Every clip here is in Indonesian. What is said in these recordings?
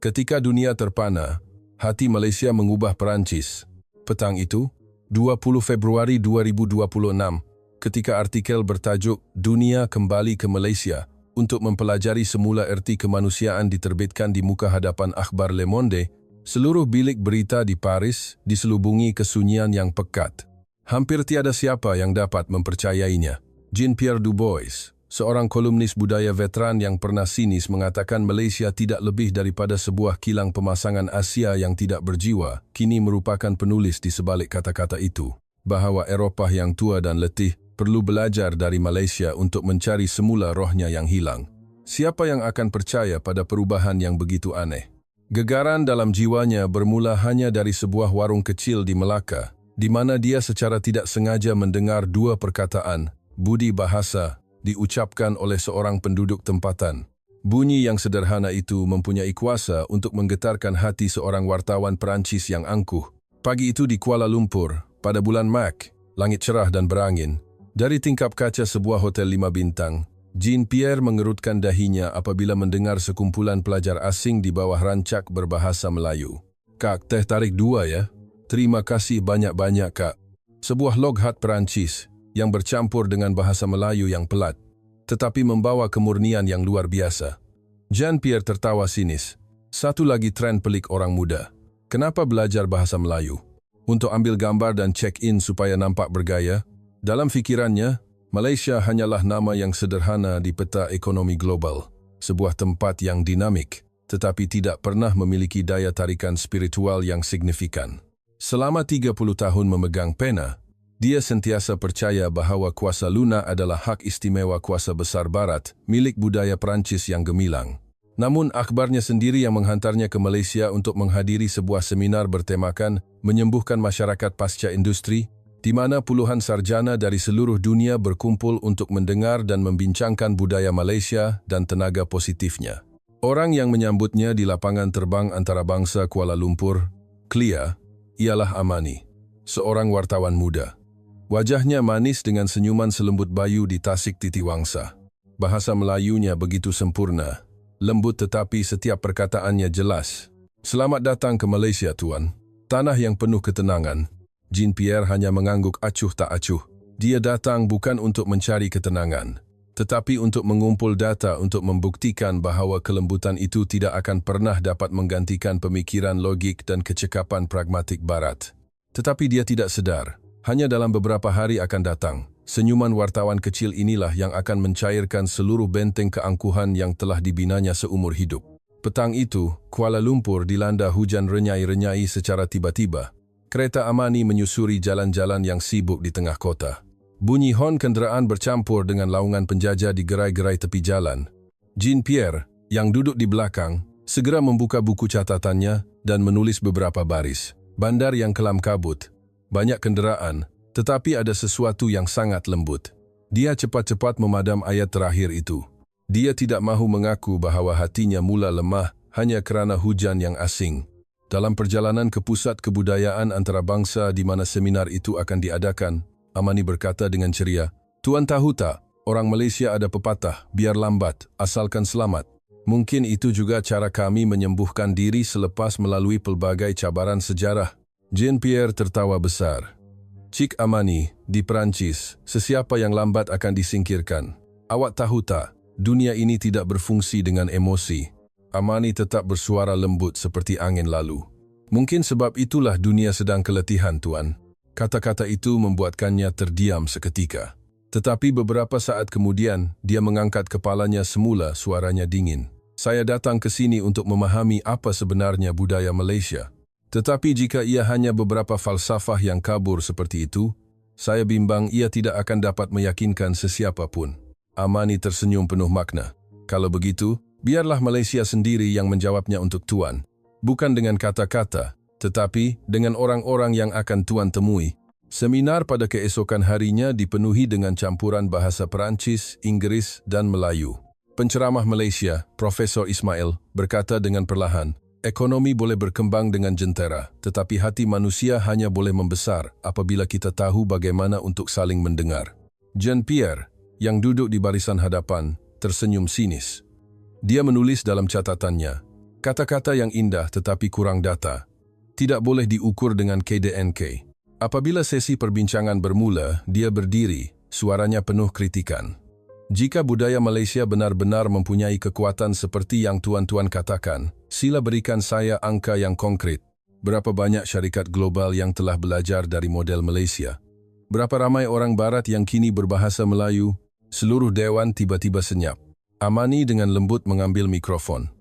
Ketika dunia terpana, hati Malaysia mengubah Perancis. Petang itu, 20 Februari 2026, ketika artikel bertajuk "Dunia Kembali ke Malaysia" untuk mempelajari semula erti kemanusiaan diterbitkan di muka hadapan akhbar Le Monde, seluruh bilik berita di Paris diselubungi kesunyian yang pekat. Hampir tiada siapa yang dapat mempercayainya. Jean-Pierre Dubois, seorang kolumnis budaya veteran yang pernah sinis, mengatakan Malaysia tidak lebih daripada sebuah kilang pemasangan Asia yang tidak berjiwa, kini merupakan penulis di sebalik kata-kata itu, bahawa Eropah yang tua dan letih perlu belajar dari Malaysia untuk mencari semula rohnya yang hilang. Siapa yang akan percaya pada perubahan yang begitu aneh? Gegaran dalam jiwanya bermula hanya dari sebuah warung kecil di Melaka, di mana dia secara tidak sengaja mendengar dua perkataan, budi bahasa, diucapkan oleh seorang penduduk tempatan. Bunyi yang sederhana itu mempunyai kuasa untuk menggetarkan hati seorang wartawan Perancis yang angkuh. Pagi itu di Kuala Lumpur, pada bulan Mac, langit cerah dan berangin. Dari tingkap kaca sebuah hotel 5 bintang, Jean-Pierre mengerutkan dahinya apabila mendengar sekumpulan pelajar asing di bawah rancak berbahasa Melayu. "Kak, teh tarik 2 ya? Terima kasih banyak-banyak, Kak." Sebuah loghat Perancis yang bercampur dengan bahasa Melayu yang pelat, tetapi membawa kemurnian yang luar biasa. Jean-Pierre tertawa sinis. Satu lagi tren pelik orang muda. Kenapa belajar bahasa Melayu? Untuk ambil gambar dan check-in supaya nampak bergaya? Dalam fikirannya, Malaysia hanyalah nama yang sederhana di peta ekonomi global. Sebuah tempat yang dinamik, tetapi tidak pernah memiliki daya tarikan spiritual yang signifikan. Selama 30 tahun memegang pena, dia sentiasa percaya bahawa kuasa lunar adalah hak istimewa kuasa besar Barat, milik budaya Perancis yang gemilang. Namun akhbarnya sendiri yang menghantarnya ke Malaysia untuk menghadiri sebuah seminar bertemakan menyembuhkan masyarakat pasca industri, di mana puluhan sarjana dari seluruh dunia berkumpul untuk mendengar dan membincangkan budaya Malaysia dan tenaga positifnya. Orang yang menyambutnya di lapangan terbang antarabangsa Kuala Lumpur, CLIA, ialah Amani, seorang wartawan muda. Wajahnya manis dengan senyuman selembut bayu di tasik titiwangsa. Bahasa Melayunya begitu sempurna, lembut tetapi setiap perkataannya jelas. "Selamat datang ke Malaysia, Tuan. Tanah yang penuh ketenangan." Jean-Pierre hanya mengangguk acuh tak acuh. Dia datang bukan untuk mencari ketenangan, tetapi untuk mengumpul data untuk membuktikan bahawa kelembutan itu tidak akan pernah dapat menggantikan pemikiran logik dan kecekapan pragmatik Barat. Tetapi dia tidak sedar, hanya dalam beberapa hari akan datang, senyuman wartawan kecil inilah yang akan mencairkan seluruh benteng keangkuhan yang telah dibinanya seumur hidup. Petang itu, Kuala Lumpur dilanda hujan renyai-renyai secara tiba-tiba. Kereta Amani menyusuri jalan-jalan yang sibuk di tengah kota. Bunyi hon kenderaan bercampur dengan laungan penjajah di gerai-gerai tepi jalan. Jean-Pierre, yang duduk di belakang, segera membuka buku catatannya dan menulis beberapa baris. Bandar yang kelam kabut. Banyak kenderaan, tetapi ada sesuatu yang sangat lembut. Dia cepat-cepat memadam ayat terakhir itu. Dia tidak mahu mengaku bahawa hatinya mula lemah hanya kerana hujan yang asing. Dalam perjalanan ke pusat kebudayaan antarabangsa di mana seminar itu akan diadakan, Amani berkata dengan ceria, "Tuan tahu tak, orang Malaysia ada pepatah, biar lambat, asalkan selamat. Mungkin itu juga cara kami menyembuhkan diri selepas melalui pelbagai cabaran sejarah." Jean-Pierre tertawa besar. "Cik Amani, di Perancis, sesiapa yang lambat akan disingkirkan. Awak tahu tak, dunia ini tidak berfungsi dengan emosi." Amani tetap bersuara lembut seperti angin lalu. "Mungkin sebab itulah dunia sedang keletihan, Tuan." Kata-kata itu membuatkannya terdiam seketika. Tetapi beberapa saat kemudian, dia mengangkat kepalanya semula, suaranya dingin. "Saya datang ke sini untuk memahami apa sebenarnya budaya Malaysia. Tetapi jika ia hanya beberapa falsafah yang kabur seperti itu, saya bimbang ia tidak akan dapat meyakinkan sesiapa pun." Amani tersenyum penuh makna. "Kalau begitu, biarlah Malaysia sendiri yang menjawabnya untuk Tuan. Bukan dengan kata-kata, tetapi dengan orang-orang yang akan Tuan temui." Seminar pada keesokan harinya dipenuhi dengan campuran bahasa Perancis, Inggris dan Melayu. Penceramah Malaysia, Profesor Ismail, berkata dengan perlahan, "Ekonomi boleh berkembang dengan jentera, tetapi hati manusia hanya boleh membesar apabila kita tahu bagaimana untuk saling mendengar." Jean-Pierre, yang duduk di barisan hadapan, tersenyum sinis. Dia menulis dalam catatannya, Kata-kata yang indah tetapi kurang data. Tidak boleh diukur dengan KDNK. Apabila sesi perbincangan bermula, dia berdiri, suaranya penuh kritikan. Jika budaya Malaysia benar-benar mempunyai kekuatan seperti yang tuan-tuan katakan, sila berikan saya angka yang konkret. Berapa banyak syarikat global yang telah belajar dari model Malaysia? Berapa ramai orang barat yang kini berbahasa Melayu? Seluruh dewan tiba-tiba senyap. Amani dengan lembut mengambil mikrofon.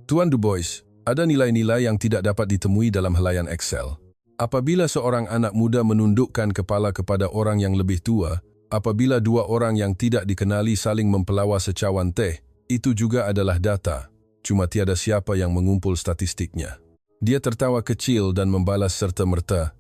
Tuan Du Bois, ada nilai-nilai yang tidak dapat ditemui dalam helaian Excel. Apabila seorang anak muda menundukkan kepala kepada orang yang lebih tua, apabila dua orang yang tidak dikenali saling mempelawa secawan teh, itu juga adalah data. Cuma tiada siapa yang mengumpul statistiknya. Dia tertawa kecil dan membalas serta-merta.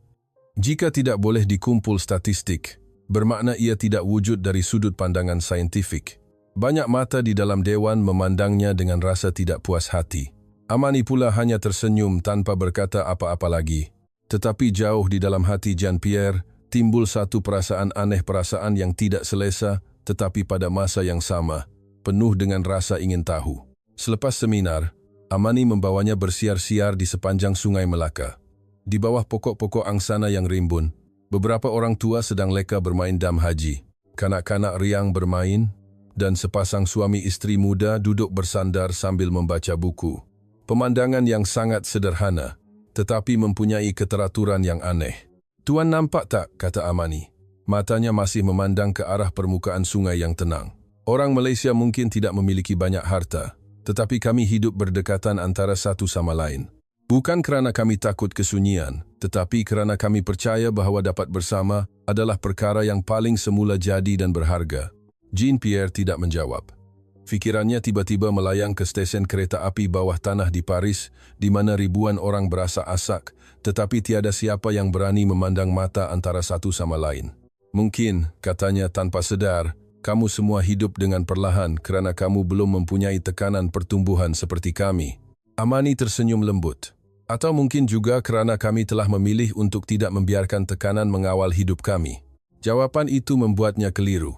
Jika tidak boleh dikumpul statistik, bermakna ia tidak wujud dari sudut pandangan saintifik. Banyak mata di dalam dewan memandangnya dengan rasa tidak puas hati. Amani pula hanya tersenyum tanpa berkata apa-apa lagi. Tetapi jauh di dalam hati Jean-Pierre, timbul satu perasaan aneh, perasaan yang tidak selesa, tetapi pada masa yang sama, penuh dengan rasa ingin tahu. Selepas seminar, Amani membawanya bersiar-siar di sepanjang Sungai Melaka. Di bawah pokok-pokok angsana yang rimbun, beberapa orang tua sedang leka bermain dam haji. Kanak-kanak riang bermain, dan sepasang suami istri muda duduk bersandar sambil membaca buku. Pemandangan yang sangat sederhana, tetapi mempunyai keteraturan yang aneh. "Tuan nampak tak?" kata Amani. Matanya masih memandang ke arah permukaan sungai yang tenang. "Orang Malaysia mungkin tidak memiliki banyak harta, tetapi kami hidup berdekatan antara satu sama lain. Bukan kerana kami takut kesunyian, tetapi kerana kami percaya bahawa dapat bersama adalah perkara yang paling semula jadi dan berharga." Jean-Pierre tidak menjawab. Fikirannya tiba-tiba melayang ke stesen kereta api bawah tanah di Paris, di mana ribuan orang berasa asak, tetapi tiada siapa yang berani memandang mata antara satu sama lain. "Mungkin," katanya tanpa sedar, "kamu semua hidup dengan perlahan kerana kamu belum mempunyai tekanan pertumbuhan seperti kami." Amani tersenyum lembut. "Atau mungkin juga kerana kami telah memilih untuk tidak membiarkan tekanan mengawal hidup kami." Jawapan itu membuatnya keliru.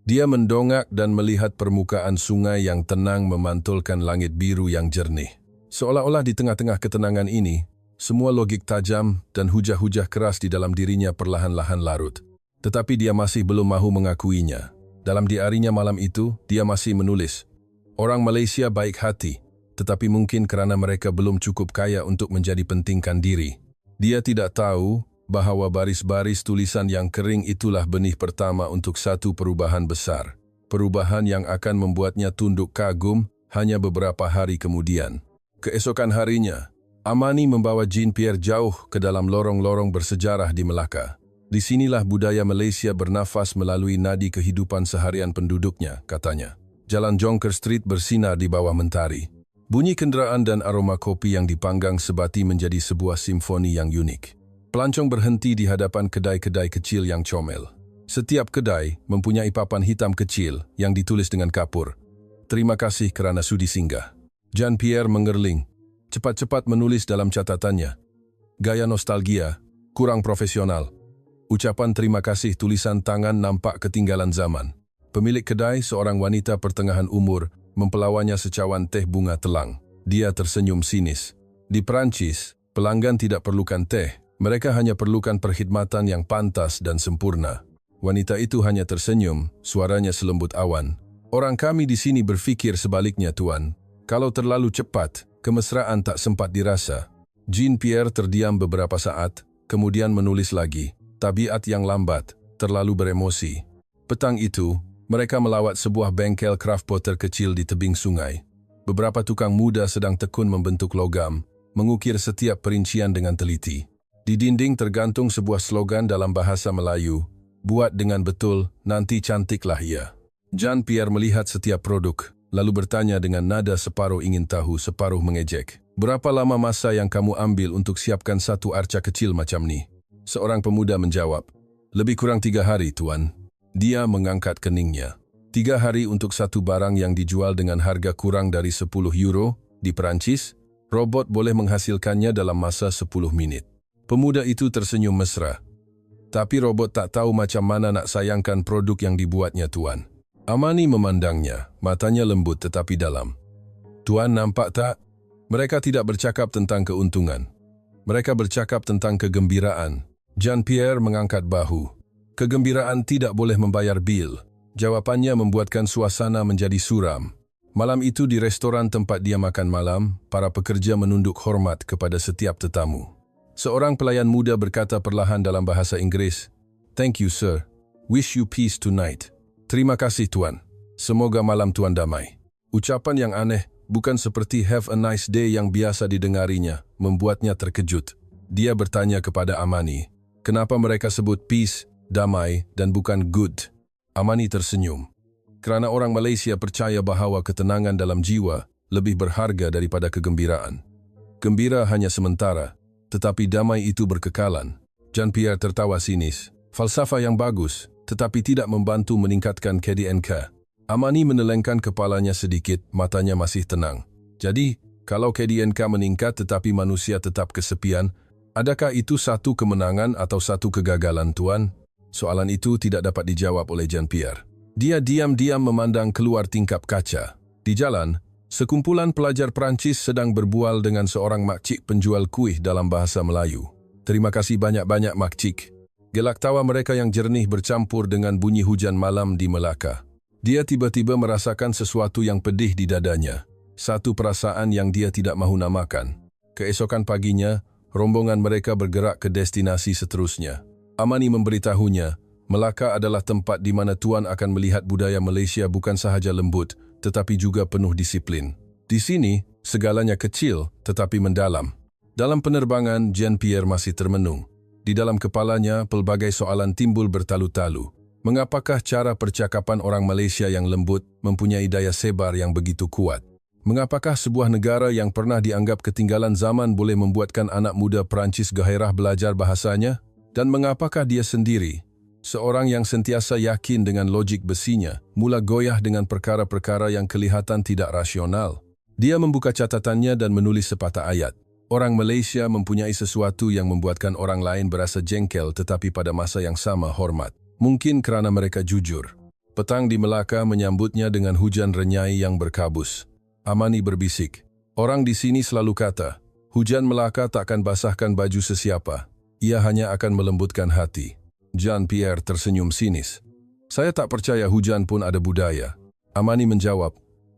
Dia mendongak dan melihat permukaan sungai yang tenang memantulkan langit biru yang jernih. Seolah-olah di tengah-tengah ketenangan ini, semua logik tajam dan hujah-hujah keras di dalam dirinya perlahan-lahan larut. Tetapi dia masih belum mahu mengakuinya. Dalam diarinya malam itu, dia masih menulis, "Orang Malaysia baik hati, tetapi mungkin kerana mereka belum cukup kaya untuk menjadi pentingkan diri." Dia tidak tahu bahawa baris-baris tulisan yang kering itulah benih pertama untuk satu perubahan besar. Perubahan yang akan membuatnya tunduk kagum hanya beberapa hari kemudian. Keesokan harinya, Amani membawa Jean-Pierre jauh ke dalam lorong-lorong bersejarah di Melaka. Di sinilah budaya Malaysia bernafas melalui nadi kehidupan seharian penduduknya, katanya. Jalan Jonker Street bersinar di bawah mentari. Bunyi kenderaan dan aroma kopi yang dipanggang sebati menjadi sebuah simfoni yang unik. Pelancong berhenti di hadapan kedai-kedai kecil yang comel. Setiap kedai mempunyai papan hitam kecil yang ditulis dengan kapur, "Terima kasih kerana sudi singgah." Jean-Pierre mengerling, cepat-cepat menulis dalam catatannya. Gaya nostalgia, kurang profesional. Ucapan terima kasih tulisan tangan nampak ketinggalan zaman. Pemilik kedai, seorang wanita pertengahan umur, mempelawanya secawan teh bunga telang. Dia tersenyum sinis. Di Perancis, pelanggan tidak perlukan teh. Mereka hanya perlukan perkhidmatan yang pantas dan sempurna. Wanita itu hanya tersenyum, suaranya selembut awan. "Orang kami di sini berfikir sebaliknya, Tuan. Kalau terlalu cepat, kemesraan tak sempat dirasa." Jean-Pierre terdiam beberapa saat, kemudian menulis lagi. "Tabiat yang lambat, terlalu beremosi." Petang itu, mereka melawat sebuah bengkel craft potter kecil di tebing sungai. Beberapa tukang muda sedang tekun membentuk logam, mengukir setiap perincian dengan teliti. Di dinding tergantung sebuah slogan dalam bahasa Melayu, "Buat dengan betul, nanti cantiklah ia." Jean-Pierre melihat setiap produk, lalu bertanya dengan nada separuh ingin tahu, separuh mengejek. "Berapa lama masa yang kamu ambil untuk siapkan satu arca kecil macam ni?" Seorang pemuda menjawab, "Lebih kurang 3 hari, Tuan." Dia mengangkat keningnya. 3 hari untuk satu barang yang dijual dengan harga kurang dari 10 euro, di Perancis, robot boleh menghasilkannya dalam masa 10 menit. Pemuda itu tersenyum mesra. "Tapi robot tak tahu macam mana nak sayangkan produk yang dibuatnya, Tuan." Amani memandangnya, matanya lembut tetapi dalam. "Tuan nampak tak? Mereka tidak bercakap tentang keuntungan. Mereka bercakap tentang kegembiraan. Jean-Pierre mengangkat bahu. Kegembiraan tidak boleh membayar bil. Jawapannya membuatkan suasana menjadi suram. Malam itu di restoran tempat dia makan malam, para pekerja menunduk hormat kepada setiap tetamu. Seorang pelayan muda berkata perlahan dalam bahasa Inggris, "Thank you, sir. Wish you peace tonight." Terima kasih, Tuan. Semoga malam Tuan damai. Ucapan yang aneh, bukan seperti have a nice day yang biasa didengarinya, membuatnya terkejut. Dia bertanya kepada Amani, kenapa mereka sebut peace, damai, dan bukan good? Amani tersenyum. Kerana orang Malaysia percaya bahawa ketenangan dalam jiwa lebih berharga daripada kegembiraan. Gembira hanya sementara, tetapi damai itu berkekalan. Jean-Pierre tertawa sinis. Falsafah yang bagus, tetapi tidak membantu meningkatkan KDNK. Amani menelengkan kepalanya sedikit, matanya masih tenang. Jadi, kalau KDNK meningkat tetapi manusia tetap kesepian, adakah itu satu kemenangan atau satu kegagalan, Tuan? Soalan itu tidak dapat dijawab oleh Jean-Pierre. Dia diam-diam memandang keluar tingkap kaca. Di jalan, sekumpulan pelajar Perancis sedang berbual dengan seorang makcik penjual kuih dalam bahasa Melayu. Terima kasih banyak-banyak, makcik. Gelak tawa mereka yang jernih bercampur dengan bunyi hujan malam di Melaka. Dia tiba-tiba merasakan sesuatu yang pedih di dadanya. Satu perasaan yang dia tidak mahu namakan. Keesokan paginya, rombongan mereka bergerak ke destinasi seterusnya. Amani memberitahunya, Melaka adalah tempat di mana Tuan akan melihat budaya Malaysia bukan sahaja lembut, tetapi juga penuh disiplin. Di sini, segalanya kecil tetapi mendalam. Dalam penerbangan, Jean-Pierre masih termenung. Di dalam kepalanya, pelbagai soalan timbul bertalu-talu. Mengapakah cara percakapan orang Malaysia yang lembut mempunyai daya sebar yang begitu kuat? Mengapakah sebuah negara yang pernah dianggap ketinggalan zaman boleh membuatkan anak muda Perancis gairah belajar bahasanya? Dan mengapakah dia sendiri, seorang yang sentiasa yakin dengan logik besinya, mula goyah dengan perkara-perkara yang kelihatan tidak rasional? Dia membuka catatannya dan menulis sepatah ayat. Orang Malaysia mempunyai sesuatu yang membuatkan orang lain berasa jengkel tetapi pada masa yang sama hormat. Mungkin kerana mereka jujur. Petang di Melaka menyambutnya dengan hujan renyai yang berkabus. Amani berbisik, orang di sini selalu kata, hujan Melaka takkan basahkan baju sesiapa. Ia hanya akan melembutkan hati. Jean-Pierre tersenyum sinis. Saya tak percaya hujan pun ada budaya. Amani menjawab,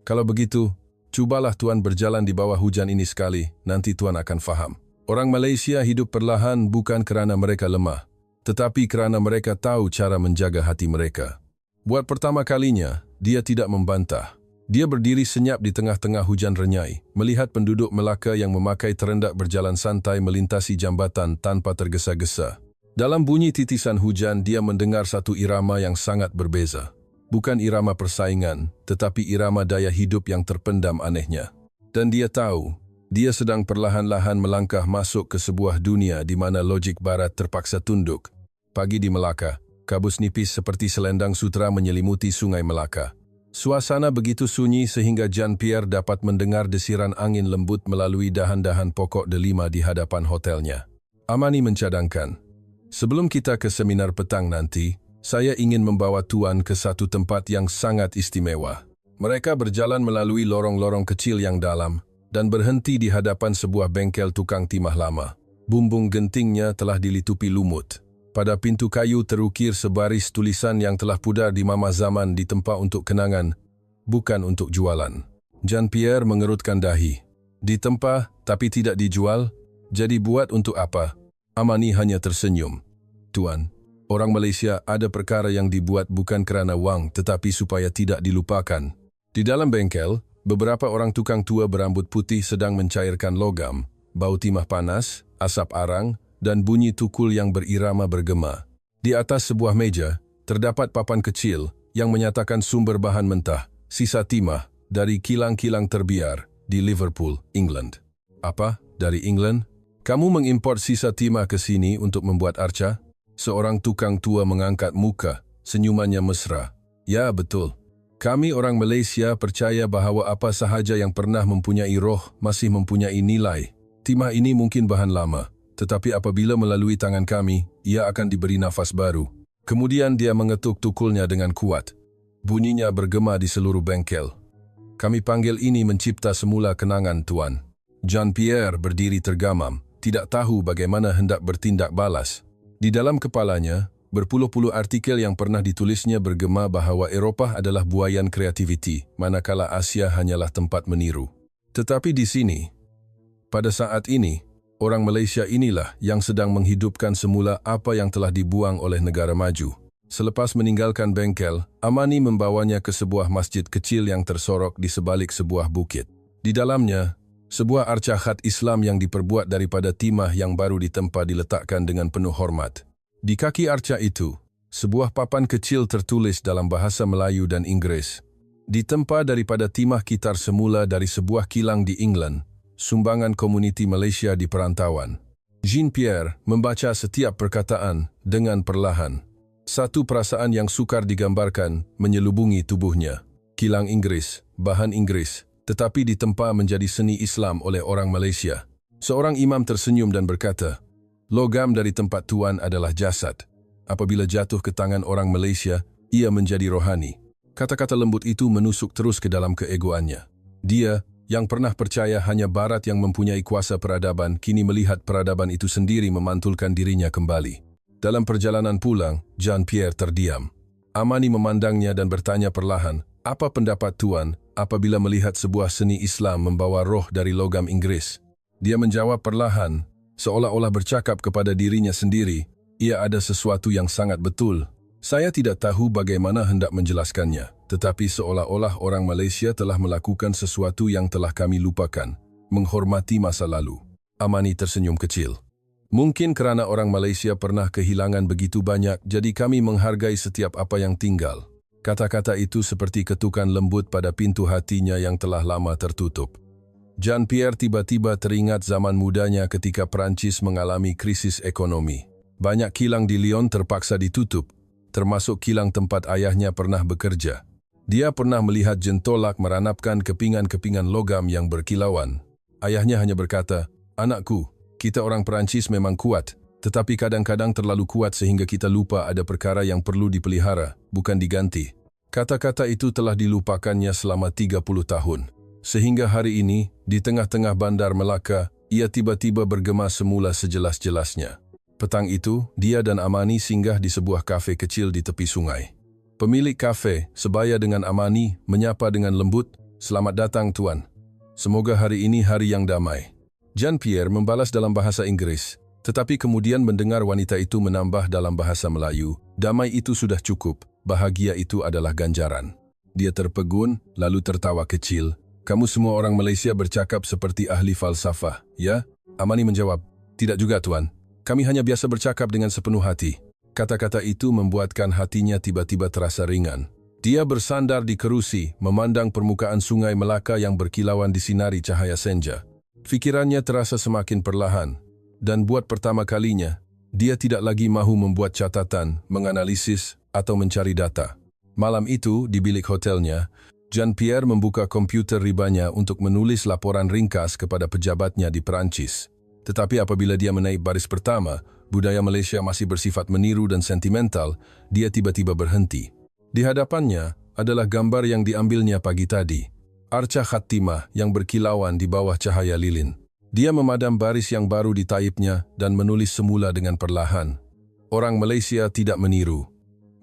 kalau begitu, cubalah Tuan berjalan di bawah hujan ini sekali, nanti Tuan akan faham. Orang Malaysia hidup perlahan bukan kerana mereka lemah, tetapi kerana mereka tahu cara menjaga hati mereka. Buat pertama kalinya, dia tidak membantah. Dia berdiri senyap di tengah-tengah hujan renyai, melihat penduduk Melaka yang memakai terendak berjalan santai melintasi jambatan tanpa tergesa-gesa. Dalam bunyi titisan hujan, dia mendengar satu irama yang sangat berbeza. Bukan irama persaingan, tetapi irama daya hidup yang terpendam anehnya. Dan dia tahu, dia sedang perlahan-lahan melangkah masuk ke sebuah dunia di mana logik barat terpaksa tunduk. Pagi di Melaka, kabus nipis seperti selendang sutra menyelimuti sungai Melaka. Suasana begitu sunyi sehingga Jean-Pierre dapat mendengar desiran angin lembut melalui dahan-dahan pokok delima di hadapan hotelnya. Amani mencadangkan, sebelum kita ke seminar petang nanti, saya ingin membawa Tuan ke satu tempat yang sangat istimewa. Mereka berjalan melalui lorong-lorong kecil yang dalam dan berhenti di hadapan sebuah bengkel tukang timah lama. Bumbung gentingnya telah dilitupi lumut. Pada pintu kayu terukir sebaris tulisan yang telah pudar di mama zaman ditempa untuk kenangan, bukan untuk jualan. Jean-Pierre mengerutkan dahi. Ditempa tapi tidak dijual, jadi buat untuk apa? Amani hanya tersenyum. Tuan, orang Malaysia ada perkara yang dibuat bukan kerana wang tetapi supaya tidak dilupakan. Di dalam bengkel, beberapa orang tukang tua berambut putih sedang mencairkan logam, bau timah panas, asap arang, dan bunyi tukul yang berirama bergema. Di atas sebuah meja, terdapat papan kecil yang menyatakan sumber bahan mentah, sisa timah, dari kilang-kilang terbiar di Liverpool, England. Apa? Dari England? Kamu mengimport sisa timah ke sini untuk membuat arca? Seorang tukang tua mengangkat muka, senyumannya mesra. Ya, betul. Kami orang Malaysia percaya bahawa apa sahaja yang pernah mempunyai roh masih mempunyai nilai. Timah ini mungkin bahan lama, tetapi apabila melalui tangan kami, ia akan diberi nafas baru. Kemudian dia mengetuk tukulnya dengan kuat. Bunyinya bergema di seluruh bengkel. Kami panggil ini mencipta semula kenangan, Tuan. Jean-Pierre berdiri tergamam, tidak tahu bagaimana hendak bertindak balas. Di dalam kepalanya, berpuluh-puluh artikel yang pernah ditulisnya bergema bahawa Eropah adalah buayan kreativiti, manakala Asia hanyalah tempat meniru. Tetapi di sini, pada saat ini, orang Malaysia inilah yang sedang menghidupkan semula apa yang telah dibuang oleh negara maju. Selepas meninggalkan bengkel, Amani membawanya ke sebuah masjid kecil yang tersorok di sebalik sebuah bukit. Di dalamnya, sebuah arca khat Islam yang diperbuat daripada timah yang baru ditempa diletakkan dengan penuh hormat. Di kaki arca itu, sebuah papan kecil tertulis dalam bahasa Melayu dan Inggeris. Ditempa daripada timah kitar semula dari sebuah kilang di England, sumbangan komuniti Malaysia di perantauan. Jean-Pierre membaca setiap perkataan dengan perlahan. Satu perasaan yang sukar digambarkan menyelubungi tubuhnya. Kilang Inggris, bahan Inggris, tetapi ditempa menjadi seni Islam oleh orang Malaysia. Seorang imam tersenyum dan berkata, "Logam dari tempat tuan adalah jasad. Apabila jatuh ke tangan orang Malaysia, ia menjadi rohani." Kata-kata lembut itu menusuk terus ke dalam keegoannya. Dia, yang pernah percaya hanya Barat yang mempunyai kuasa peradaban, kini melihat peradaban itu sendiri memantulkan dirinya kembali. Dalam perjalanan pulang, Jean-Pierre terdiam. Amani memandangnya dan bertanya perlahan, "Apa pendapat tuan apabila melihat sebuah seni Islam membawa roh dari logam Inggris?" Dia menjawab perlahan, seolah-olah bercakap kepada dirinya sendiri, "Ia ada sesuatu yang sangat betul. Saya tidak tahu bagaimana hendak menjelaskannya, tetapi seolah-olah orang Malaysia telah melakukan sesuatu yang telah kami lupakan, menghormati masa lalu." Amani tersenyum kecil. "Mungkin kerana orang Malaysia pernah kehilangan begitu banyak, jadi kami menghargai setiap apa yang tinggal." Kata-kata itu seperti ketukan lembut pada pintu hatinya yang telah lama tertutup. Jean-Pierre tiba-tiba teringat zaman mudanya ketika Perancis mengalami krisis ekonomi. Banyak kilang di Lyon terpaksa ditutup, termasuk kilang tempat ayahnya pernah bekerja. Dia pernah melihat jentolak meranapkan kepingan-kepingan logam yang berkilauan. Ayahnya hanya berkata, "Anakku, kita orang Perancis memang kuat, tetapi kadang-kadang terlalu kuat sehingga kita lupa ada perkara yang perlu dipelihara, bukan diganti." Kata-kata itu telah dilupakannya selama 30 tahun. Sehingga hari ini, di tengah-tengah bandar Melaka, ia tiba-tiba bergema semula sejelas-jelasnya. Petang itu, dia dan Amani singgah di sebuah kafe kecil di tepi sungai. Pemilik kafe, sebaya dengan Amani, menyapa dengan lembut, "Selamat datang, Tuan. Semoga hari ini hari yang damai." Jean-Pierre membalas dalam bahasa Inggris, tetapi kemudian mendengar wanita itu menambah dalam bahasa Melayu, "Damai itu sudah cukup, bahagia itu adalah ganjaran." Dia terpegun, lalu tertawa kecil. "Kamu semua orang Malaysia bercakap seperti ahli falsafah, ya?" Amani menjawab, "Tidak juga, Tuan. Kami hanya biasa bercakap dengan sepenuh hati." Kata-kata itu membuatkan hatinya tiba-tiba terasa ringan. Dia bersandar di kerusi, memandang permukaan sungai Melaka yang berkilauan disinari cahaya senja. Fikirannya terasa semakin perlahan, dan buat pertama kalinya, dia tidak lagi mahu membuat catatan, menganalisis, atau mencari data. Malam itu, di bilik hotelnya, Jean-Pierre membuka komputer ribanya untuk menulis laporan ringkas kepada pejabatnya di Perancis. Tetapi apabila dia menaik baris pertama, budaya Malaysia masih bersifat meniru dan sentimental, dia tiba-tiba berhenti. Di hadapannya adalah gambar yang diambilnya pagi tadi. Arca khatimah yang berkilauan di bawah cahaya lilin. Dia memadam baris yang baru ditaipnya dan menulis semula dengan perlahan. Orang Malaysia tidak meniru.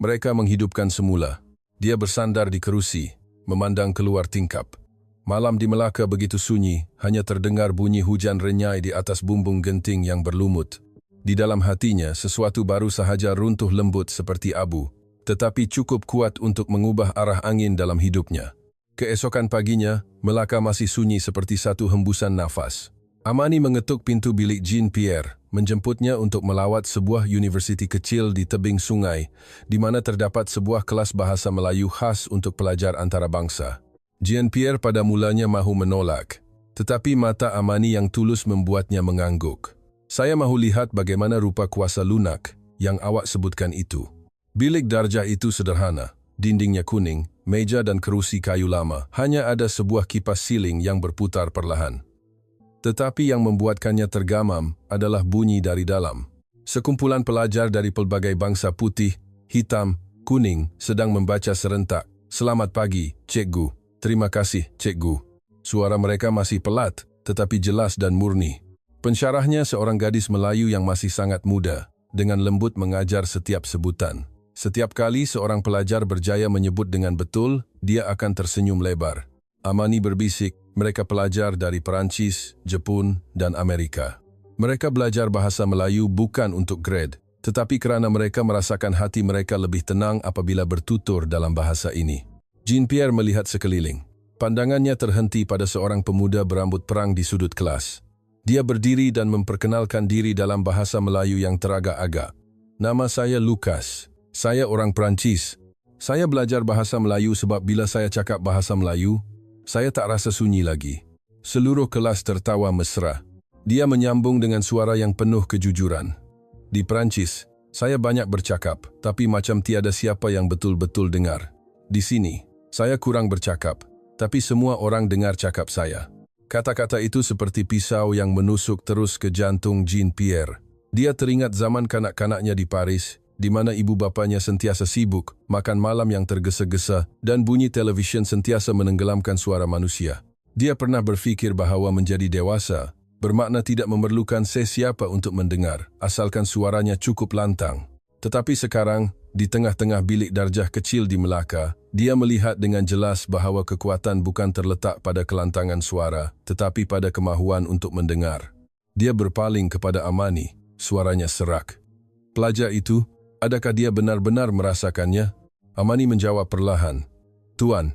Mereka menghidupkan semula. Dia bersandar di kerusi, memandang keluar tingkap. Malam di Melaka begitu sunyi, hanya terdengar bunyi hujan renyai di atas bumbung genting yang berlumut. Di dalam hatinya, sesuatu baru sahaja runtuh lembut seperti abu, tetapi cukup kuat untuk mengubah arah angin dalam hidupnya. Keesokan paginya, Melaka masih sunyi seperti satu hembusan nafas. Amani mengetuk pintu bilik Jean-Pierre, menjemputnya untuk melawat sebuah universiti kecil di tebing sungai, di mana terdapat sebuah kelas bahasa Melayu khas untuk pelajar antarabangsa. Jean-Pierre pada mulanya mahu menolak, tetapi mata Amani yang tulus membuatnya mengangguk. "Saya mahu lihat bagaimana rupa kuasa lunak yang awak sebutkan itu." Bilik darjah itu sederhana, dindingnya kuning, meja dan kerusi kayu lama, hanya ada sebuah kipas siling yang berputar perlahan. Tetapi yang membuatkannya tergamam adalah bunyi dari dalam. Sekumpulan pelajar dari pelbagai bangsa putih, hitam, kuning sedang membaca serentak, "Selamat pagi, Cikgu. Terima kasih, Cikgu." Suara mereka masih pelat, tetapi jelas dan murni. Pensyarahnya seorang gadis Melayu yang masih sangat muda, dengan lembut mengajar setiap sebutan. Setiap kali seorang pelajar berjaya menyebut dengan betul, dia akan tersenyum lebar. Amani berbisik, mereka pelajar dari Perancis, Jepun, dan Amerika. Mereka belajar bahasa Melayu bukan untuk grade, tetapi kerana mereka merasakan hati mereka lebih tenang apabila bertutur dalam bahasa ini. Jean-Pierre melihat sekeliling. Pandangannya terhenti pada seorang pemuda berambut perang di sudut kelas. Dia berdiri dan memperkenalkan diri dalam bahasa Melayu yang teragak-agak. Nama saya Lucas. Saya orang Perancis. Saya belajar bahasa Melayu sebab bila saya cakap bahasa Melayu, saya tak rasa sunyi lagi. Seluruh kelas tertawa mesra. Dia menyambung dengan suara yang penuh kejujuran. Di Perancis, saya banyak bercakap, tapi macam tiada siapa yang betul-betul dengar. Di sini, saya kurang bercakap, tapi semua orang dengar cakap saya. Kata-kata itu seperti pisau yang menusuk terus ke jantung Jean-Pierre. Dia teringat zaman kanak-kanaknya di Paris, di mana ibu bapanya sentiasa sibuk, makan malam yang tergesa-gesa, dan bunyi televisyen sentiasa menenggelamkan suara manusia. Dia pernah berfikir bahawa menjadi dewasa bermakna tidak memerlukan sesiapa untuk mendengar, asalkan suaranya cukup lantang. Tetapi sekarang, di tengah-tengah bilik darjah kecil di Melaka, dia melihat dengan jelas bahawa kekuatan bukan terletak pada kelantangan suara, tetapi pada kemahuan untuk mendengar. Dia berpaling kepada Amani, suaranya serak. Pelajar itu, adakah dia benar-benar merasakannya? Amani menjawab perlahan, "Tuan,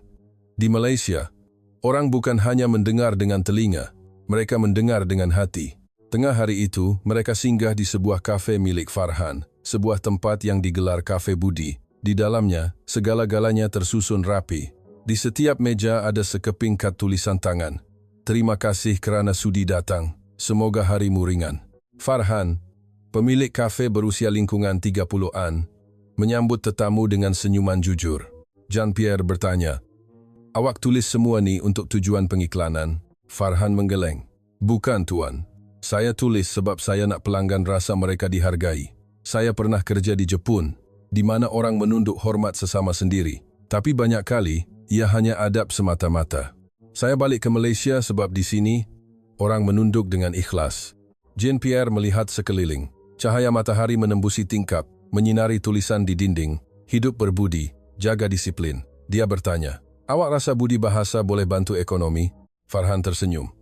di Malaysia, orang bukan hanya mendengar dengan telinga, mereka mendengar dengan hati." Tengah hari itu, mereka singgah di sebuah kafe milik Farhan, sebuah tempat yang digelar Kafe Budi. Di dalamnya, segala-galanya tersusun rapi. Di setiap meja ada sekeping kad tulisan tangan. "Terima kasih kerana sudi datang. Semoga harimu ringan." Farhan, pemilik kafe berusia lingkungan 30-an, menyambut tetamu dengan senyuman jujur. Jean-Pierre bertanya, "Awak tulis semua ni untuk tujuan pengiklanan?" Farhan menggeleng. "Bukan, Tuan. Saya tulis sebab saya nak pelanggan rasa mereka dihargai. Saya pernah kerja di Jepun, di mana orang menunduk hormat sesama sendiri. Tapi banyak kali, ia hanya adab semata-mata. Saya balik ke Malaysia sebab di sini, orang menunduk dengan ikhlas." Jean-Pierre melihat sekeliling. Cahaya matahari menembusi tingkap, menyinari tulisan di dinding. "Hidup berbudi, jaga disiplin." Dia bertanya, "Awak rasa budi bahasa boleh bantu ekonomi?" Farhan tersenyum.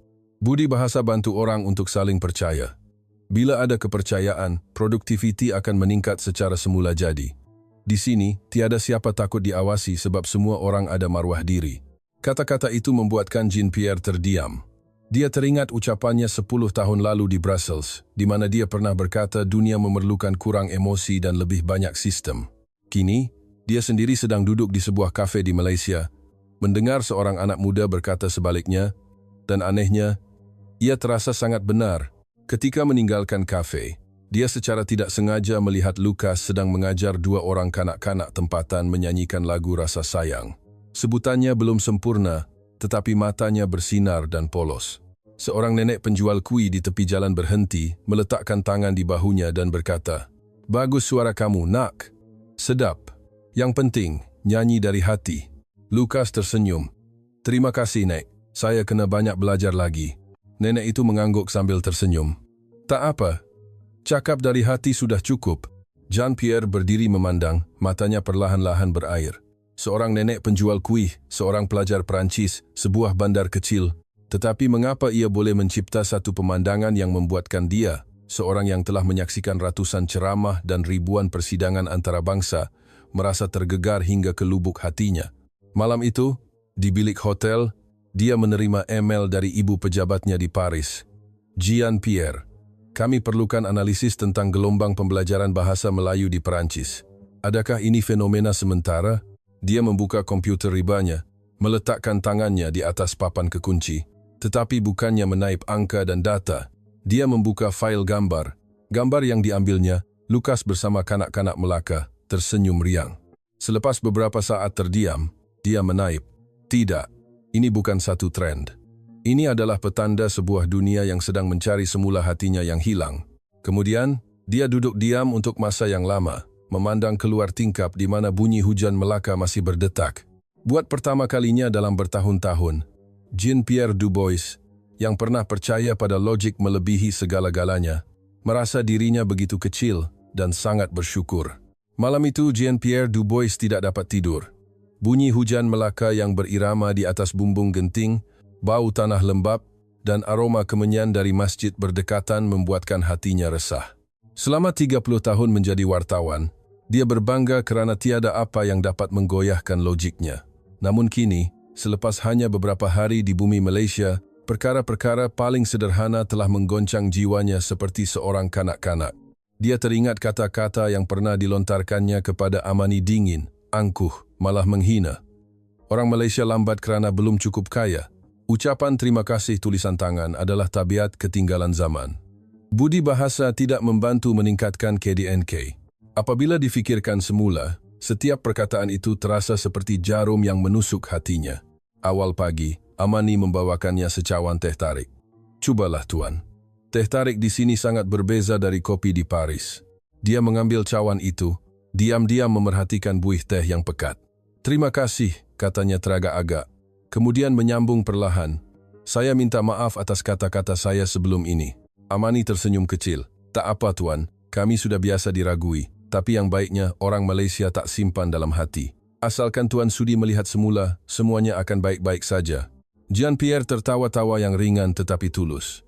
"Budi bahasa bantu orang untuk saling percaya. Bila ada kepercayaan, produktiviti akan meningkat secara semula jadi. Di sini, tiada siapa takut diawasi sebab semua orang ada maruah diri." Kata-kata itu membuatkan Jean-Pierre terdiam. Dia teringat ucapannya 10 tahun lalu di Brussels, di mana dia pernah berkata dunia memerlukan kurang emosi dan lebih banyak sistem. Kini, dia sendiri sedang duduk di sebuah kafe di Malaysia, mendengar seorang anak muda berkata sebaliknya, dan anehnya, ia terasa sangat benar. Ketika meninggalkan kafe, dia secara tidak sengaja melihat Lucas sedang mengajar 2 orang kanak-kanak tempatan menyanyikan lagu Rasa Sayang. Sebutannya belum sempurna, tetapi matanya bersinar dan polos. Seorang nenek penjual kuih di tepi jalan berhenti, meletakkan tangan di bahunya dan berkata, "Bagus suara kamu, nak. Sedap. Yang penting, nyanyi dari hati." Lucas tersenyum. "Terima kasih, Nek. Saya kena banyak belajar lagi." Nenek itu mengangguk sambil tersenyum. "Tak apa. Cakap dari hati sudah cukup." Jean-Pierre berdiri memandang, matanya perlahan-lahan berair. Seorang nenek penjual kuih, seorang pelajar Perancis, sebuah bandar kecil. Tetapi mengapa ia boleh mencipta satu pemandangan yang membuatkan dia, seorang yang telah menyaksikan ratusan ceramah dan ribuan persidangan antarabangsa, merasa tergegar hingga ke lubuk hatinya? Malam itu, di bilik hotel, dia menerima email dari ibu pejabatnya di Paris. "Jean-Pierre, kami perlukan analisis tentang gelombang pembelajaran bahasa Melayu di Perancis. Adakah ini fenomena sementara?" Dia membuka komputer ribanya, meletakkan tangannya di atas papan kekunci. Tetapi bukannya menaip angka dan data, dia membuka fail gambar. Gambar yang diambilnya, Lucas bersama kanak-kanak Melaka, tersenyum riang. Selepas beberapa saat terdiam, dia menaip, "Tidak, ini bukan satu trend. Ini adalah petanda sebuah dunia yang sedang mencari semula hatinya yang hilang." Kemudian, dia duduk diam untuk masa yang lama, memandang keluar tingkap di mana bunyi hujan Melaka masih berdetak. Buat pertama kalinya dalam bertahun-tahun, Jean-Pierre Dubois, yang pernah percaya pada logik melebihi segala-galanya, merasa dirinya begitu kecil dan sangat bersyukur. Malam itu Jean-Pierre Dubois tidak dapat tidur. Bunyi hujan Melaka yang berirama di atas bumbung genting, bau tanah lembab, dan aroma kemenyan dari masjid berdekatan membuatkan hatinya resah. Selama 30 tahun menjadi wartawan, dia berbangga kerana tiada apa yang dapat menggoyahkan logiknya. Namun kini, selepas hanya beberapa hari di bumi Malaysia, perkara-perkara paling sederhana telah menggoncang jiwanya seperti seorang kanak-kanak. Dia teringat kata-kata yang pernah dilontarkannya kepada Amani dingin, angkuh, malah menghina. Orang Malaysia lambat kerana belum cukup kaya. Ucapan terima kasih tulisan tangan adalah tabiat ketinggalan zaman. Budi bahasa tidak membantu meningkatkan KDNK. Apabila difikirkan semula, setiap perkataan itu terasa seperti jarum yang menusuk hatinya. Awal pagi, Amani membawakannya secawan teh tarik. Cubalah tuan. Teh tarik di sini sangat berbeza dari kopi di Paris. Dia mengambil cawan itu, diam-diam memerhatikan buih teh yang pekat. Terima kasih, katanya teragak-agak. Kemudian menyambung perlahan. Saya minta maaf atas kata-kata saya sebelum ini. Amani tersenyum kecil. Tak apa tuan, kami sudah biasa diragui. Tapi yang baiknya orang Malaysia tak simpan dalam hati. Asalkan tuan sudi melihat semula, semuanya akan baik-baik saja. Jean-Pierre tertawa-tawa yang ringan tetapi tulus.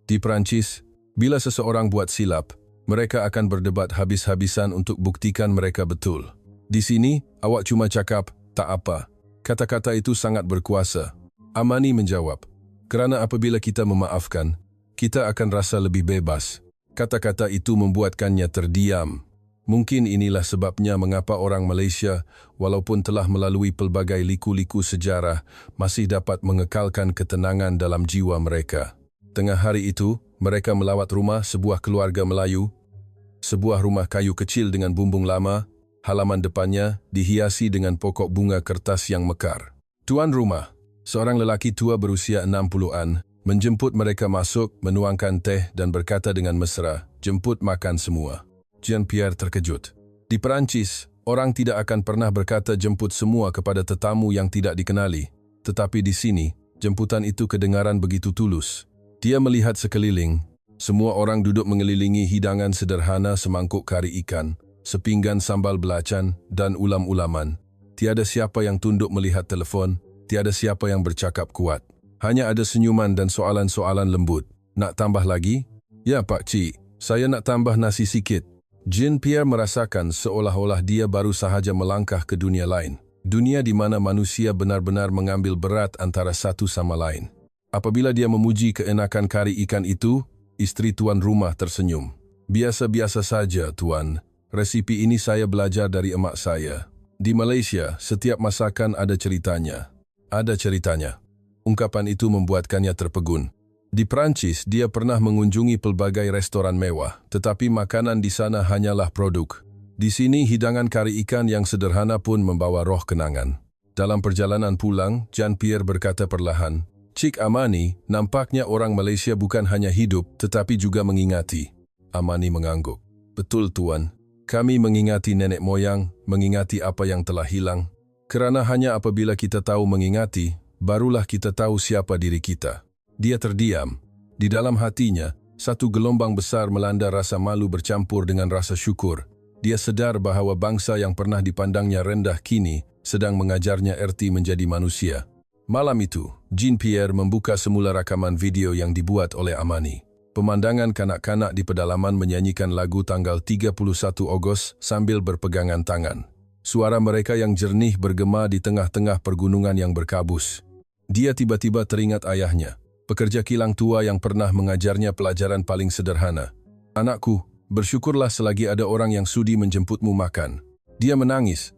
Di Perancis, bila seseorang buat silap, mereka akan berdebat habis-habisan untuk buktikan mereka betul. Di sini, awak cuma cakap, tak apa. Kata-kata itu sangat berkuasa. Amani menjawab, kerana apabila kita memaafkan, kita akan rasa lebih bebas. Kata-kata itu membuatkannya terdiam. Mungkin inilah sebabnya mengapa orang Malaysia, walaupun telah melalui pelbagai liku-liku sejarah, masih dapat mengekalkan ketenangan dalam jiwa mereka. Tengah hari itu, mereka melawat rumah sebuah keluarga Melayu. Sebuah rumah kayu kecil dengan bumbung lama, halaman depannya dihiasi dengan pokok bunga kertas yang mekar. Tuan rumah, seorang lelaki tua berusia 60-an, menjemput mereka masuk, menuangkan teh dan berkata dengan mesra, "Jemput makan semua." Jean-Pierre terkejut. Di Perancis, orang tidak akan pernah berkata jemput semua kepada tetamu yang tidak dikenali. Tetapi di sini, jemputan itu kedengaran begitu tulus. Dia melihat sekeliling. Semua orang duduk mengelilingi hidangan sederhana semangkuk kari ikan, sepinggan sambal belacan, dan ulam-ulaman. Tiada siapa yang tunduk melihat telefon, tiada siapa yang bercakap kuat. Hanya ada senyuman dan soalan-soalan lembut. Nak tambah lagi? Ya, Pak Cik, saya nak tambah nasi sikit. Jean-Pierre merasakan seolah-olah dia baru sahaja melangkah ke dunia lain. Dunia di mana manusia benar-benar mengambil berat antara satu sama lain. Apabila dia memuji keenakan kari ikan itu, istri tuan rumah tersenyum. Biasa-biasa saja, tuan. Resipi ini saya belajar dari emak saya. Di Malaysia, setiap masakan ada ceritanya. Ada ceritanya. Ungkapan itu membuatkannya terpegun. Di Perancis, dia pernah mengunjungi pelbagai restoran mewah, tetapi makanan di sana hanyalah produk. Di sini, hidangan kari ikan yang sederhana pun membawa roh kenangan. Dalam perjalanan pulang, Jean-Pierre berkata perlahan, "Cik Amani, nampaknya orang Malaysia bukan hanya hidup, tetapi juga mengingati." Amani mengangguk. "Betul, tuan. Kami mengingati nenek moyang, mengingati apa yang telah hilang. Kerana hanya apabila kita tahu mengingati, barulah kita tahu siapa diri kita." Dia terdiam. Di dalam hatinya, satu gelombang besar melanda rasa malu bercampur dengan rasa syukur. Dia sedar bahawa bangsa yang pernah dipandangnya rendah kini sedang mengajarnya erti menjadi manusia. Malam itu, Jean-Pierre membuka semula rakaman video yang dibuat oleh Amani. Pemandangan kanak-kanak di pedalaman menyanyikan lagu tanggal 31 Ogos sambil berpegangan tangan. Suara mereka yang jernih bergema di tengah-tengah pergunungan yang berkabus. Dia tiba-tiba teringat ayahnya, pekerja kilang tua yang pernah mengajarnya pelajaran paling sederhana. "Anakku, bersyukurlah selagi ada orang yang sudi menjemputmu makan." Dia menangis.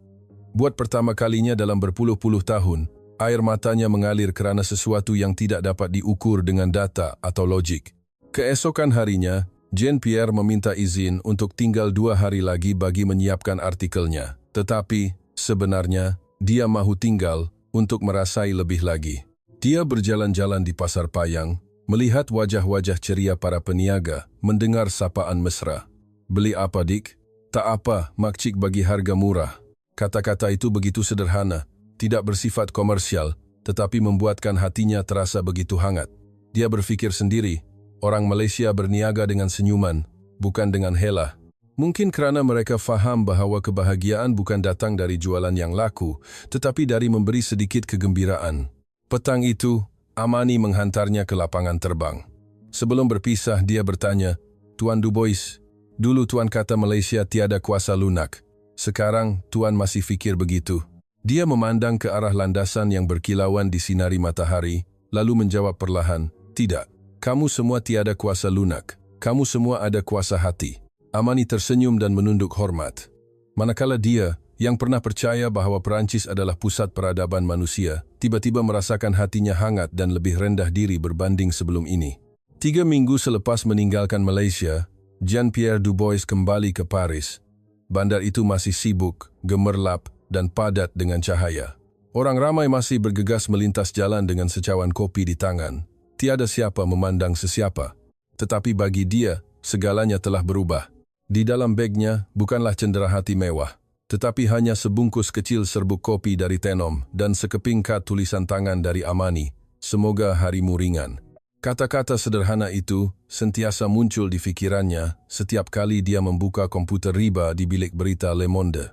Buat pertama kalinya dalam berpuluh-puluh tahun, air matanya mengalir kerana sesuatu yang tidak dapat diukur dengan data atau logik. Keesokan harinya, Jean-Pierre meminta izin untuk tinggal 2 hari lagi bagi menyiapkan artikelnya. Tetapi, sebenarnya, dia mahu tinggal untuk merasai lebih lagi. Dia berjalan-jalan di Pasar Payang, melihat wajah-wajah ceria para peniaga, mendengar sapaan mesra. "Beli apa, Dik?" "Tak apa, makcik bagi harga murah." Kata-kata itu begitu sederhana, tidak bersifat komersial, tetapi membuatkan hatinya terasa begitu hangat. Dia berpikir sendiri, orang Malaysia berniaga dengan senyuman, bukan dengan hela. Mungkin kerana mereka faham bahawa kebahagiaan bukan datang dari jualan yang laku, tetapi dari memberi sedikit kegembiraan. Petang itu, Amani menghantarnya ke lapangan terbang. Sebelum berpisah, dia bertanya, "Tuan Dubois, dulu Tuan kata Malaysia tiada kuasa lunak. Sekarang, Tuan masih fikir begitu?" Dia memandang ke arah landasan yang berkilauan di sinari matahari, lalu menjawab perlahan, "Tidak, kamu semua tiada kuasa lunak. Kamu semua ada kuasa hati." Amani tersenyum dan menunduk hormat. Manakala dia, yang pernah percaya bahawa Perancis adalah pusat peradaban manusia, tiba-tiba merasakan hatinya hangat dan lebih rendah diri berbanding sebelum ini. 3 minggu selepas meninggalkan Malaysia, Jean-Pierre Dubois kembali ke Paris. Bandar itu masih sibuk, gemerlap, dan padat dengan cahaya. Orang ramai masih bergegas melintas jalan dengan secawan kopi di tangan. Tiada siapa memandang sesiapa. Tetapi bagi dia, segalanya telah berubah. Di dalam bagnya bukanlah cenderahati mewah, tetapi hanya sebungkus kecil serbuk kopi dari Tenom dan sekeping kad tulisan tangan dari Amani, "Semoga harimu ringan." Kata-kata sederhana itu sentiasa muncul di fikirannya setiap kali dia membuka komputer riba di bilik berita Le Monde.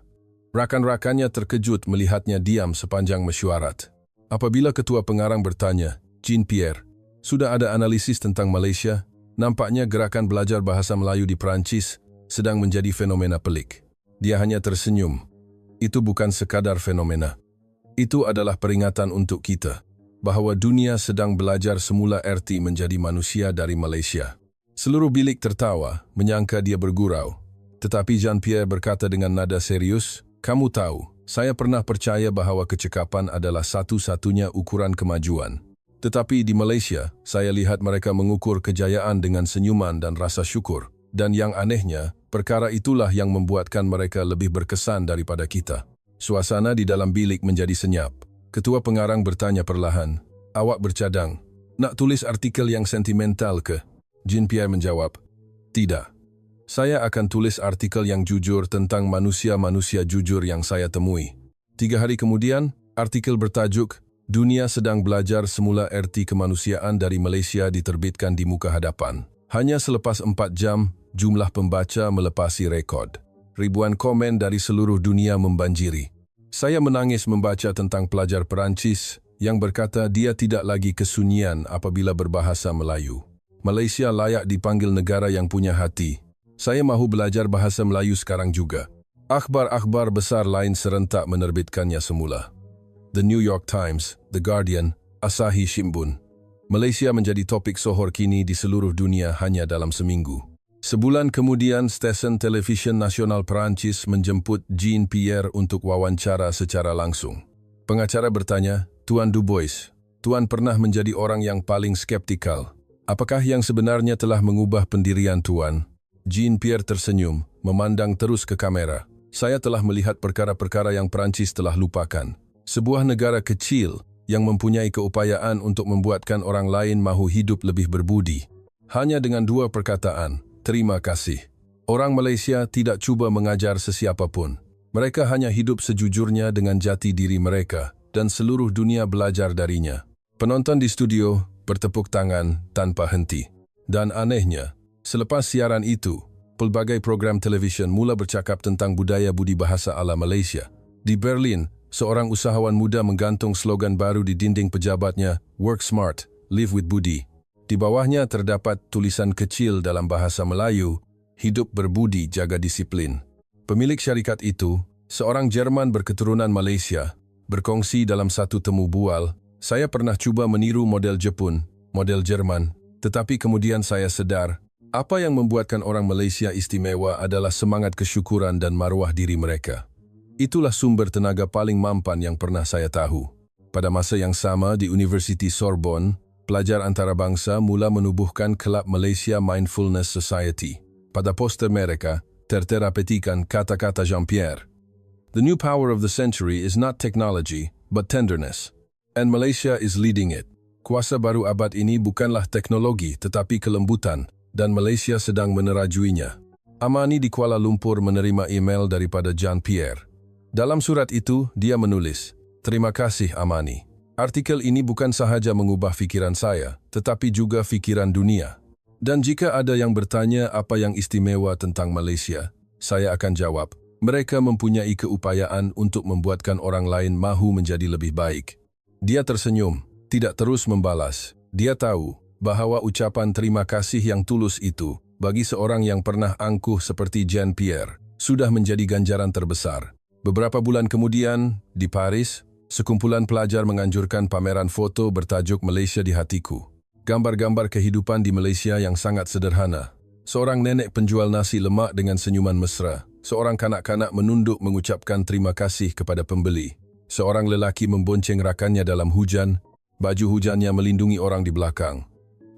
Rakan-rakannya terkejut melihatnya diam sepanjang mesyuarat. Apabila ketua pengarang bertanya, "Jean-Pierre, sudah ada analisis tentang Malaysia?" Nampaknya gerakan belajar bahasa Melayu di Perancis sedang menjadi fenomena pelik. Dia hanya tersenyum. Itu bukan sekadar fenomena. Itu adalah peringatan untuk kita, bahawa dunia sedang belajar semula erti menjadi manusia dari Malaysia. Seluruh bilik tertawa, menyangka dia bergurau. Tetapi Jean-Pierre berkata dengan nada serius, "Kamu tahu, saya pernah percaya bahawa kecekapan adalah satu-satunya ukuran kemajuan. Tetapi di Malaysia, saya lihat mereka mengukur kejayaan dengan senyuman dan rasa syukur. Dan yang anehnya, perkara itulah yang membuatkan mereka lebih berkesan daripada kita." Suasana di dalam bilik menjadi senyap. Ketua pengarang bertanya perlahan, "Awak bercadang, nak tulis artikel yang sentimental ke?" Jean-Pierre menjawab, "Tidak. Saya akan tulis artikel yang jujur tentang manusia-manusia jujur yang saya temui." 3 hari kemudian, artikel bertajuk, "Dunia sedang belajar semula erti kemanusiaan dari Malaysia" diterbitkan di muka hadapan. Hanya selepas 4 jam, jumlah pembaca melepasi rekod. Ribuan komen dari seluruh dunia membanjiri. Saya menangis membaca tentang pelajar Perancis yang berkata dia tidak lagi kesunyian apabila berbahasa Melayu. Malaysia layak dipanggil negara yang punya hati. Saya mahu belajar bahasa Melayu sekarang juga. Akhbar-akhbar besar lain serentak menerbitkannya semula. The New York Times, The Guardian, Asahi Shimbun. Malaysia menjadi topik sohor kini di seluruh dunia hanya dalam seminggu. Sebulan kemudian, stesen televisyen nasional Perancis menjemput Jean-Pierre untuk wawancara secara langsung. Pengacara bertanya, "Tuan Dubois, Tuan pernah menjadi orang yang paling skeptikal. Apakah yang sebenarnya telah mengubah pendirian Tuan?" Jean-Pierre tersenyum, memandang terus ke kamera. "Saya telah melihat perkara-perkara yang Perancis telah lupakan. Sebuah negara kecil yang mempunyai keupayaan untuk membuatkan orang lain mahu hidup lebih berbudi. Hanya dengan 2 perkataan, terima kasih. Orang Malaysia tidak cuba mengajar sesiapapun. Mereka hanya hidup sejujurnya dengan jati diri mereka, dan seluruh dunia belajar darinya." Penonton di studio bertepuk tangan tanpa henti. Dan anehnya, selepas siaran itu, pelbagai program televisyen mula bercakap tentang budaya budi bahasa ala Malaysia. Di Berlin, seorang usahawan muda menggantung slogan baru di dinding pejabatnya, "Work smart, live with budi." Di bawahnya terdapat tulisan kecil dalam bahasa Melayu, "Hidup berbudi, jaga disiplin." Pemilik syarikat itu, seorang Jerman berketurunan Malaysia, berkongsi dalam satu temu bual, "Saya pernah cuba meniru model Jepun, model Jerman, tetapi kemudian saya sadar, apa yang membuatkan orang Malaysia istimewa adalah semangat kesyukuran dan maruah diri mereka. Itulah sumber tenaga paling mampan yang pernah saya tahu." Pada masa yang sama di Universiti Sorbonne, pelajar antarabangsa mula menubuhkan kelab Malaysia Mindfulness Society. Pada poster mereka, tertera petikan kata-kata Jean-Pierre. "The new power of the century is not technology, but tenderness. And Malaysia is leading it." Kuasa baru abad ini bukanlah teknologi tetapi kelembutan, dan Malaysia sedang menerajuinya. Amani di Kuala Lumpur menerima email daripada Jean-Pierre. Dalam surat itu, dia menulis, "Terima kasih Amani. Artikel ini bukan sahaja mengubah fikiran saya, tetapi juga fikiran dunia. Dan jika ada yang bertanya apa yang istimewa tentang Malaysia, saya akan jawab, mereka mempunyai keupayaan untuk membuatkan orang lain mahu menjadi lebih baik. Dia tersenyum, tidak terus membalas. Dia tahu bahawa ucapan terima kasih yang tulus itu, bagi seorang yang pernah angkuh seperti Jean-Pierre, sudah menjadi ganjaran terbesar. Beberapa bulan kemudian, di Paris, sekumpulan pelajar menganjurkan pameran foto bertajuk Malaysia di Hatiku. Gambar-gambar kehidupan di Malaysia yang sangat sederhana. Seorang nenek penjual nasi lemak dengan senyuman mesra. Seorang kanak-kanak menunduk mengucapkan terima kasih kepada pembeli. Seorang lelaki membonceng rakannya dalam hujan. Baju hujannya melindungi orang di belakang.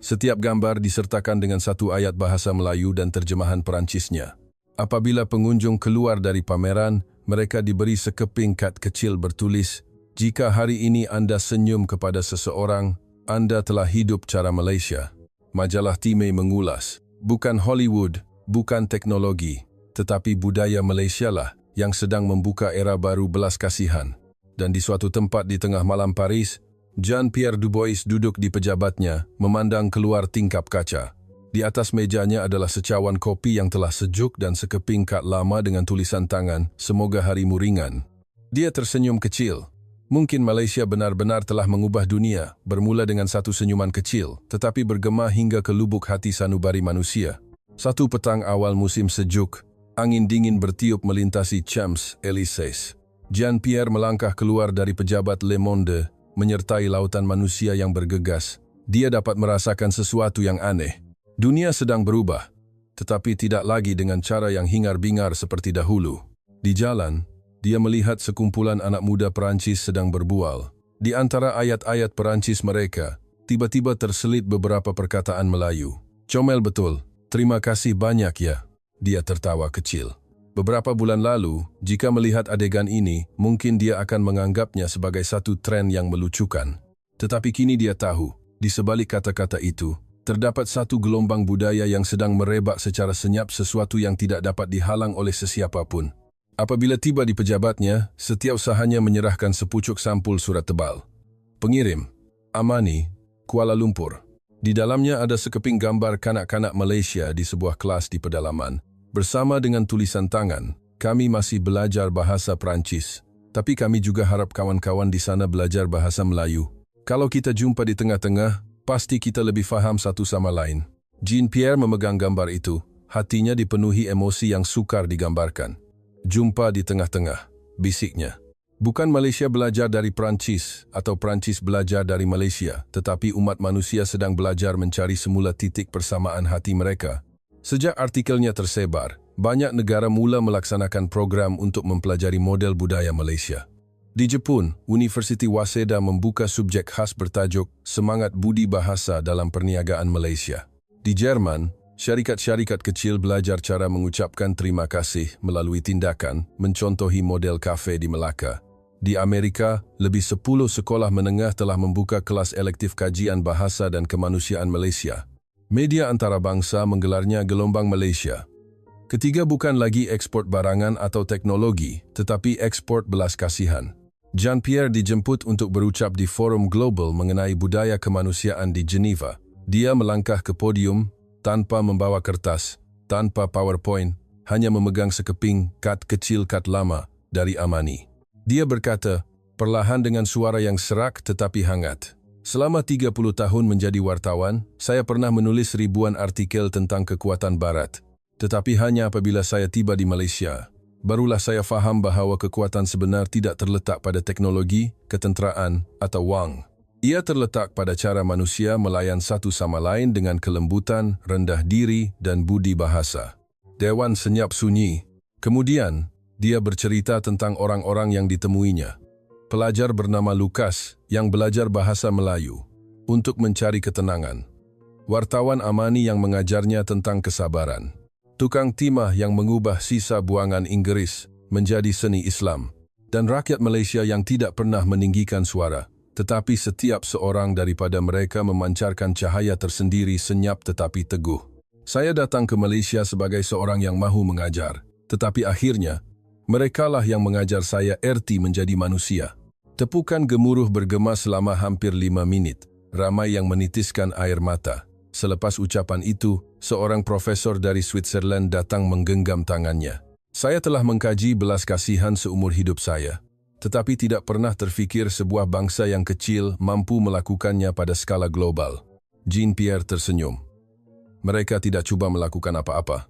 Setiap gambar disertakan dengan satu ayat bahasa Melayu dan terjemahan Perancisnya. Apabila pengunjung keluar dari pameran, mereka diberi sekeping kad kecil bertulis, "Jika hari ini Anda senyum kepada seseorang, Anda telah hidup cara Malaysia." Majalah Time mengulas, bukan Hollywood, bukan teknologi, tetapi budaya Malaysia lah yang sedang membuka era baru belas kasihan. Dan di suatu tempat di tengah malam Paris, Jean-Pierre Dubois duduk di pejabatnya, memandang keluar tingkap kaca. Di atas mejanya adalah secawan kopi yang telah sejuk dan sekeping kad lama dengan tulisan tangan, "Semoga harimu ringan." Dia tersenyum kecil. Mungkin Malaysia benar-benar telah mengubah dunia, bermula dengan satu senyuman kecil, tetapi bergema hingga ke lubuk hati sanubari manusia. Satu petang awal musim sejuk, angin dingin bertiup melintasi Champs-Élysées. Jean-Pierre melangkah keluar dari pejabat Le Monde, menyertai lautan manusia yang bergegas. Dia dapat merasakan sesuatu yang aneh. Dunia sedang berubah, tetapi tidak lagi dengan cara yang hingar-bingar seperti dahulu. Di jalan, dia melihat sekumpulan anak muda Perancis sedang berbual. Di antara ayat-ayat Perancis mereka, tiba-tiba terselit beberapa perkataan Melayu. "Comel betul, terima kasih banyak ya." Dia tertawa kecil. Beberapa bulan lalu, jika melihat adegan ini, mungkin dia akan menganggapnya sebagai satu tren yang melucukan. Tetapi kini dia tahu, di sebalik kata-kata itu, terdapat satu gelombang budaya yang sedang merebak secara senyap, sesuatu yang tidak dapat dihalang oleh sesiapapun. Apabila tiba di pejabatnya, setiap usahanya menyerahkan sepucuk sampul surat tebal. Pengirim, Amani, Kuala Lumpur. Di dalamnya ada sekeping gambar kanak-kanak Malaysia di sebuah kelas di pedalaman. Bersama dengan tulisan tangan, "Kami masih belajar bahasa Perancis, tapi kami juga harap kawan-kawan di sana belajar bahasa Melayu. Kalau kita jumpa di tengah-tengah, pasti kita lebih faham satu sama lain." Jean-Pierre memegang gambar itu, hatinya dipenuhi emosi yang sukar digambarkan. "Jumpa di tengah-tengah," bisiknya. Bukan Malaysia belajar dari Perancis atau Perancis belajar dari Malaysia, tetapi umat manusia sedang belajar mencari semula titik persamaan hati mereka. Sejak artikelnya tersebar, banyak negara mula melaksanakan program untuk mempelajari model budaya Malaysia. Di Jepun, Universiti Waseda membuka subjek khas bertajuk Semangat Budi Bahasa dalam Perniagaan Malaysia. Di Jerman, syarikat-syarikat kecil belajar cara mengucapkan terima kasih melalui tindakan, mencontohi model kafe di Melaka. Di Amerika, lebih 10 sekolah menengah telah membuka kelas elektif kajian bahasa dan kemanusiaan Malaysia. Media antarabangsa menggelarnya Gelombang Malaysia. Ketiga bukan lagi ekspor barangan atau teknologi, tetapi ekspor belas kasihan. Jean-Pierre dijemput untuk berucap di forum global mengenai budaya kemanusiaan di Geneva. Dia melangkah ke podium tanpa membawa kertas, tanpa PowerPoint, hanya memegang sekeping kad kecil kad lama dari Amani. Dia berkata, perlahan dengan suara yang serak tetapi hangat, "Selama 30 tahun menjadi wartawan, saya pernah menulis ribuan artikel tentang kekuatan Barat. Tetapi hanya apabila saya tiba di Malaysia, barulah saya faham bahawa kekuatan sebenar tidak terletak pada teknologi, ketenteraan, atau wang. Ia terletak pada cara manusia melayan satu sama lain dengan kelembutan, rendah diri, dan budi bahasa." Dewan senyap sunyi. Kemudian, dia bercerita tentang orang-orang yang ditemuinya. Pelajar bernama Lukas yang belajar bahasa Melayu untuk mencari ketenangan. Wartawan Amani yang mengajarnya tentang kesabaran. Tukang timah yang mengubah sisa buangan Inggris menjadi seni Islam. Dan rakyat Malaysia yang tidak pernah meninggikan suara, tetapi setiap seorang daripada mereka memancarkan cahaya tersendiri senyap tetapi teguh. Saya datang ke Malaysia sebagai seorang yang mahu mengajar, tetapi akhirnya, merekalah yang mengajar saya erti menjadi manusia. Tepukan gemuruh bergema selama hampir 5 menit. Ramai yang menitiskan air mata. Selepas ucapan itu, seorang profesor dari Switzerland datang menggenggam tangannya. Saya telah mengkaji belas kasihan seumur hidup saya, tetapi tidak pernah terfikir sebuah bangsa yang kecil mampu melakukannya pada skala global. Jean-Pierre tersenyum. Mereka tidak cuba melakukan apa-apa.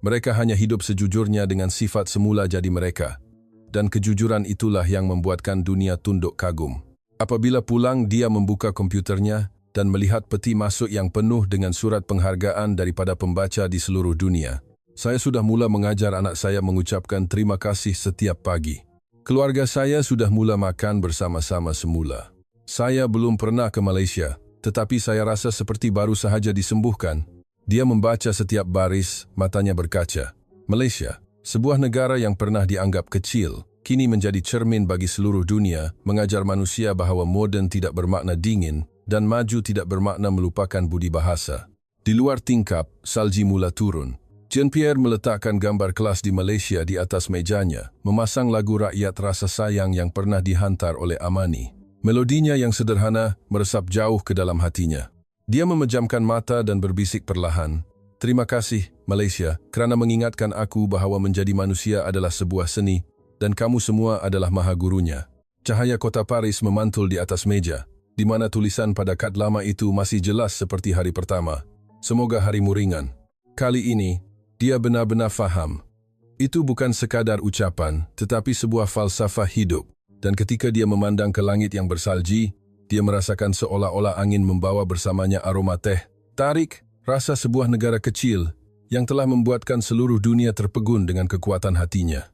Mereka hanya hidup sejujurnya dengan sifat semula jadi mereka. Dan kejujuran itulah yang membuatkan dunia tunduk kagum. Apabila pulang, dia membuka komputernya dan melihat peti masuk yang penuh dengan surat penghargaan daripada pembaca di seluruh dunia. Saya sudah mula mengajar anak saya mengucapkan terima kasih setiap pagi. Keluarga saya sudah mula makan bersama-sama semula. Saya belum pernah ke Malaysia, tetapi saya rasa seperti baru sahaja disembuhkan. Dia membaca setiap baris, matanya berkaca. Malaysia, sebuah negara yang pernah dianggap kecil, kini menjadi cermin bagi seluruh dunia, mengajar manusia bahawa moden tidak bermakna dingin dan maju tidak bermakna melupakan budi bahasa. Di luar tingkap, salji mula turun. Jean-Pierre meletakkan gambar kelas di Malaysia di atas mejanya, memasang lagu rakyat rasa sayang yang pernah dihantar oleh Amani. Melodinya yang sederhana meresap jauh ke dalam hatinya. Dia memejamkan mata dan berbisik perlahan, "Terima kasih, Malaysia, kerana mengingatkan aku bahawa menjadi manusia adalah sebuah seni, dan kamu semua adalah maha gurunya." Cahaya kota Paris memantul di atas meja, di mana tulisan pada kad lama itu masih jelas seperti hari pertama. "Semoga harimu ringan." Kali ini, dia benar-benar faham. Itu bukan sekadar ucapan, tetapi sebuah falsafah hidup. Dan ketika dia memandang ke langit yang bersalji, dia merasakan seolah-olah angin membawa bersamanya aroma teh, tarik, rasa sebuah negara kecil yang telah membuatkan seluruh dunia terpegun dengan kekuatan hatinya.